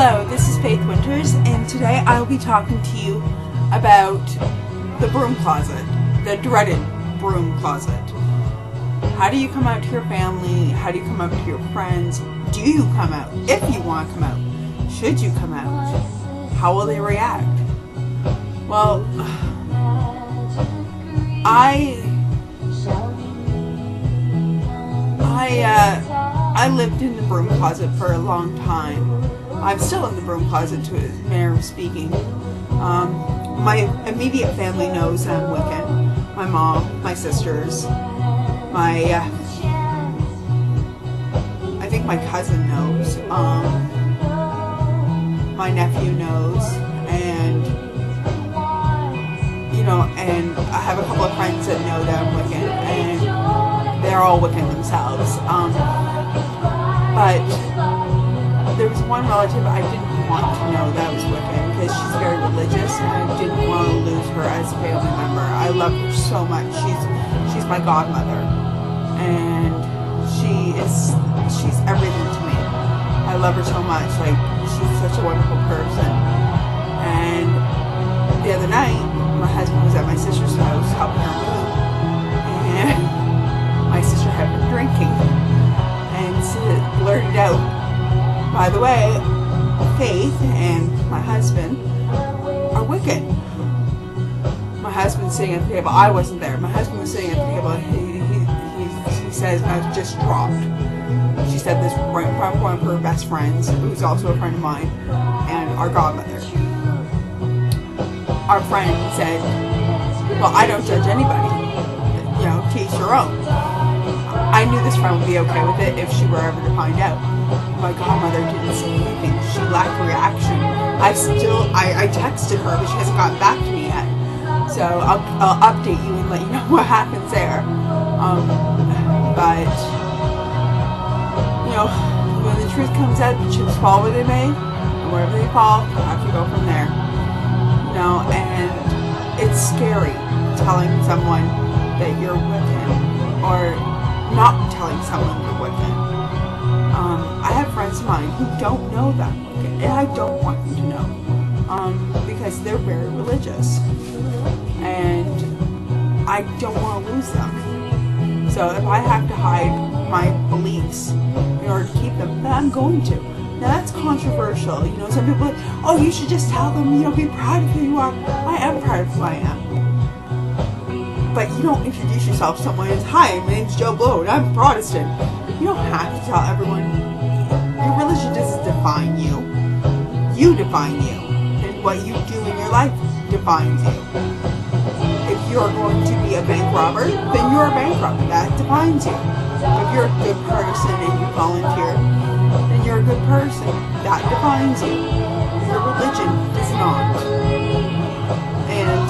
Hello, this is Faith Winters, and today I will be talking to you about the broom closet, the dreaded broom closet. How do you come out to your family? How do you come out to your friends? Do you come out? If you want to come out, should you come out? How will they react? Well, I lived in the broom closet for a long time. I'm still in the broom closet, to a manner of speaking. My immediate family knows I'm Wiccan. My mom, my sisters, I think my cousin knows. My nephew knows, and and I have a couple of friends that know that I'm Wiccan, and they're all Wiccan themselves. But there was one relative I didn't want to know that was Wiccan because she's very religious, and I didn't want to lose her as a family member. I love her so much. She's my godmother, and she's everything to me. I love her so much. Like, she's such a wonderful person. And the other night, my husband was at my sister's house helping her move, and my sister had been drinking, and blurted out, "By the way, Faith and my husband are Wiccan." My husband's sitting at the table. I wasn't there. My husband was sitting at the table. He says, "I was just dropped." She said this right in front of one of her best friends, who's also a friend of mine, and our godmother. Our friend said, "Well, I don't judge anybody. To each your own." I knew this friend would be okay with it if she were ever to find out. My godmother didn't say anything. She lacked reaction. I texted her, but she hasn't gotten back to me yet. So I'll update you and let you know what happens there. But when the truth comes out, the chips fall where they may, and wherever they fall, you'll have to go from there. And it's scary telling someone that you're Wiccan, or not telling someone you're Wiccan. I have friends of mine who don't know that I'm Wiccan, and I don't want them to know, because they're very religious, and I don't want to lose them. So if I have to hide my beliefs in order to keep them, then I'm going to. Now that's controversial. Some people are like, "Oh, you should just tell them, be proud of who you are." I am proud of who I am. But you don't introduce yourself to someone as, "Hi, my name's Joe Blow and I'm Protestant." You don't have to tell everyone. Your religion doesn't define you. You define you. And what you do in your life defines you. If you're going to be a bank robber, then you're a bank robber. That defines you. If you're a good person and you volunteer, then you're a good person. That defines you. Your religion does not. And,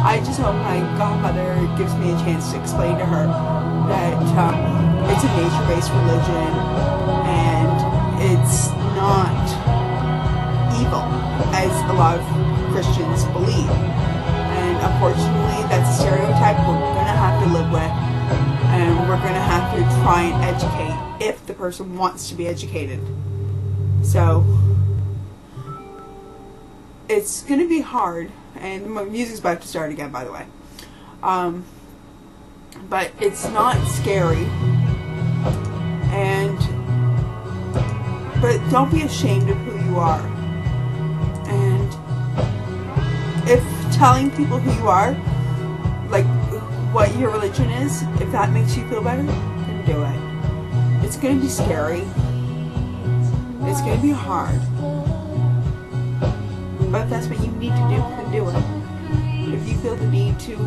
I just hope my godmother gives me a chance to explain to her that it's a nature-based religion, and it's not evil, as a lot of Christians believe. And unfortunately, that's a stereotype we're going to have to live with, and we're going to have to try and educate if the person wants to be educated. So it's going to be hard, and my music's about to start again, by the way. But it's not scary, but don't be ashamed of who you are. And if telling people who you are, like what your religion is, if that makes you feel better, then do it. It's going to be scary. It's going to be hard. But if that's what you need to do, then do it. If you feel the need to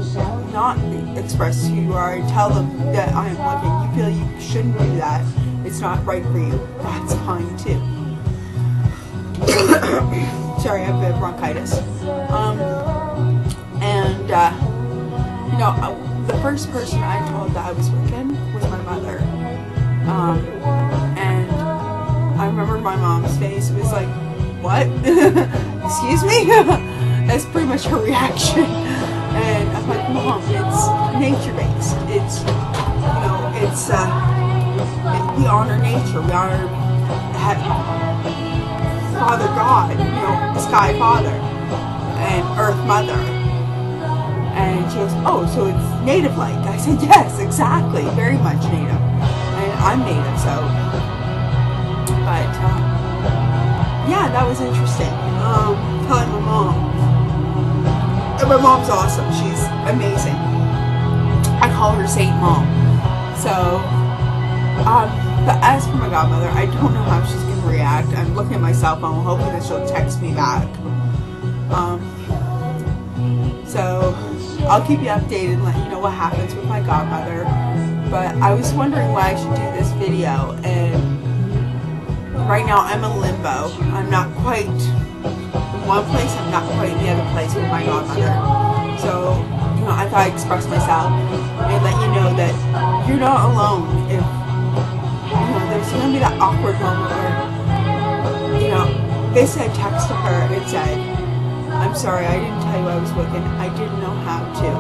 not express who you are and tell them that I am Wiccan, you feel you shouldn't do that, it's not right for you, that's fine too. Sorry, I have a bit of bronchitis. The first person I told that I was Wiccan was my mother. And I remember my mom's face. It was like, "What? Excuse me?" That's pretty much her reaction. And I'm like, "Mom, it's nature-based. We honor nature. We honor Father God, you know, Sky Father and Earth Mother. And she goes, oh, so it's native-like. I said, yes, exactly, very much native. And I'm native, so. But, yeah, that was interesting. Telling my mom. And my mom's awesome. She's amazing. I call her Saint Mom. So, but as for my godmother, I don't know how she's going to react. I'm looking at my cell phone, hoping that she'll text me back. So, I'll keep you updated and let you know what happens with my godmother. But I was wondering why I should do this video, and right now I'm in limbo. I'm not quite in one place, I'm not quite in the other place with my godmother. So, you know, I thought I'd express myself and let you know that you're not alone. If, you know, there's going to be that awkward moment where, you know, basically I texted her and said, I'm sorry, I didn't tell you I was wicked. I didn't know how to.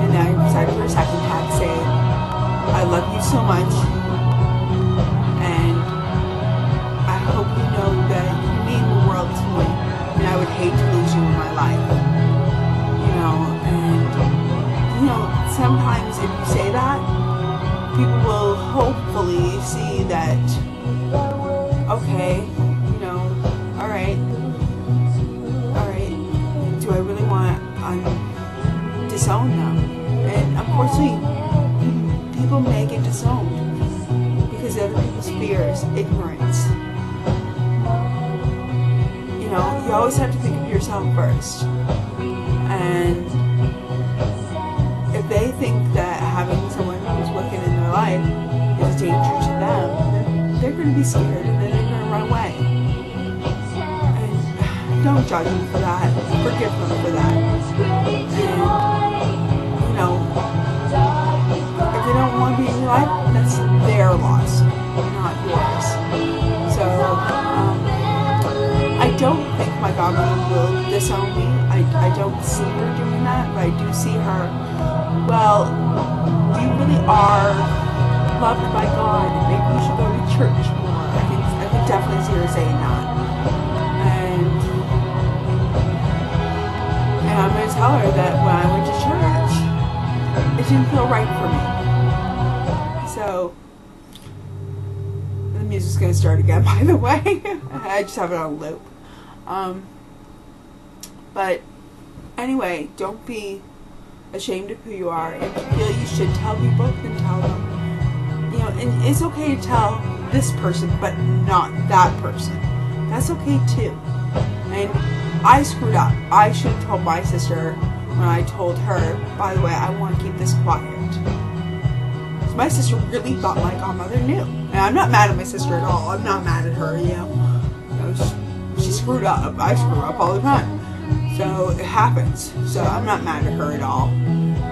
And then I decided for a second text saying, I love you so much, and I hope you know that you mean the world to me, and I would hate to lose you in my life. You know, and, you know, sometimes if you say that, people will hopefully see that, okay, you know, alright, do I really want to disown them? And unfortunately, people may get disowned because of other people's fears, ignorance. You know, you always have to think of yourself first. And if they think that having someone who's wicked in their life is a danger to them, then they're going to be scared and then they're going to run away. Don't judge them for that. Forgive them for that. And, you know, if they don't want to be in your life, that's their loss, not yours. So, I don't think my godmother will disown me. I don't see her doing that, but I do see her, well, you really are loved by God, and maybe you should go to church more. I can definitely see her saying that. And I'm going to tell her that when I went to church, it didn't feel right for me. So, the music's going to start again, by the way. I just have it on loop. But, anyway, don't be ashamed of who you are. If you feel you should tell people, then tell them. You know, and it's okay to tell this person, but not that person. That's okay, too. And I screwed up. I should have told my sister when I told her, by the way, I want to keep this quiet. Because my sister really thought my godmother knew. And I'm not mad at my sister at all. I'm not mad at her, you know. She screwed up. I screw up all the time. So it happens. So I'm not mad at her at all.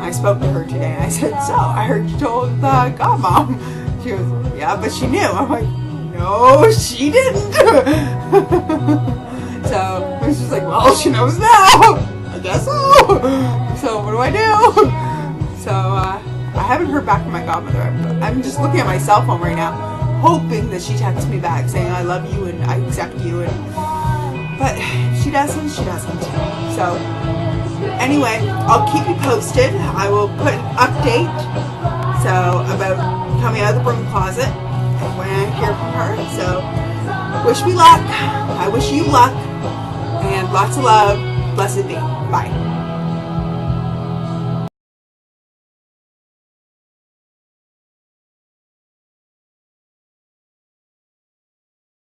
I spoke to her today and I said, so I heard you told godmom. She goes, yeah, but she knew. I'm like, no, she didn't. So it was just like, well, she knows now. I guess so. So what do I do? So I haven't heard back from my godmother. I'm just looking at my cell phone right now, hoping that she texts me back saying I love you and I accept you. But she doesn't. She doesn't. So anyway, I'll keep you posted. I will put an update about coming out of the broom closet and when I hear from her. So wish me luck. I wish you luck. And lots of love. Blessed be. Bye.